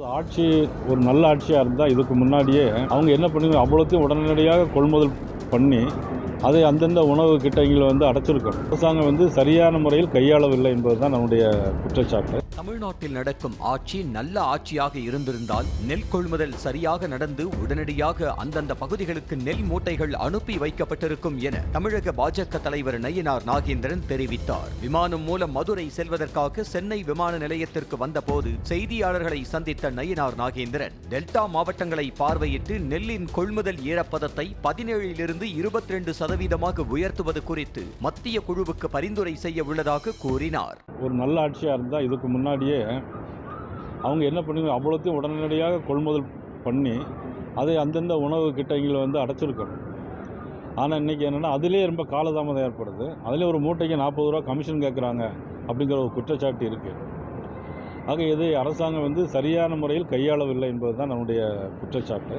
ஆட்சி ஒரு நல்ல ஆட்சியாக இருந்தால் இதுக்கு முன்னாடியே அவங்க என்ன பண்ணுவாங்க, அவ்வளோத்தையும் உடனடியாக கொள்முதல் பண்ணி அதை அந்தந்த உணவு கிட்டங்களை அடைச்சிருக்கணும். அரசாங்கம் சரியான முறையில் கையாளவில்லை என்பதுதான் நம்முடைய குற்றச்சாட்டு. தமிழ்நாட்டில் நடக்கும் ஆட்சி நல்ல ஆட்சியாக இருந்திருந்தால் நெல் கொள்முதல் சரியாக நடந்து உடனடியாக அந்தந்த பகுதிகளுக்கு நெல் மூட்டைகள் அனுப்பி வைக்கப்பட்டிருக்கும் என தமிழக பாஜக தலைவர் நயினார் நாகேந்திரன் தெரிவித்தார். விமானம் மூலம் மதுரை செல்வதற்காக சென்னை விமான நிலையத்திற்கு வந்தபோது செய்தியாளர்களை சந்தித்த நயினார் நாகேந்திரன் டெல்டா மாவட்டங்களை பார்வையிட்டு நெல்லின் கொள்முதல் ஈரப்பதத்தை 17லிருந்து 22% உயர்த்துவது குறித்து மத்திய குழுவுக்கு பரிந்துரை செய்ய உள்ளதாக கூறினார். ஒரு நல்ல ஆட்சியாக இருந்தால் இதுக்கு முன்னாடியே அவங்க என்ன பண்ணுவாங்க, அவ்வளோத்தையும் உடனடியாக கொள்முதல் பண்ணி அதை அந்தந்த உணவு கிட்டங்களை அடைச்சிருக்கணும். ஆனால் இன்றைக்கி என்னென்னா அதிலே ரொம்ப காலதாமதம் ஏற்படுது. அதிலே ஒரு மூட்டைக்கு 40 ரூபா கமிஷன் கேட்குறாங்க அப்படிங்கிற ஒரு குற்றச்சாட்டு இருக்குது. ஆக இதை அரசாங்கம் சரியான முறையில் கையாளவில்லை என்பது தான் நம்முடைய குற்றச்சாட்டு.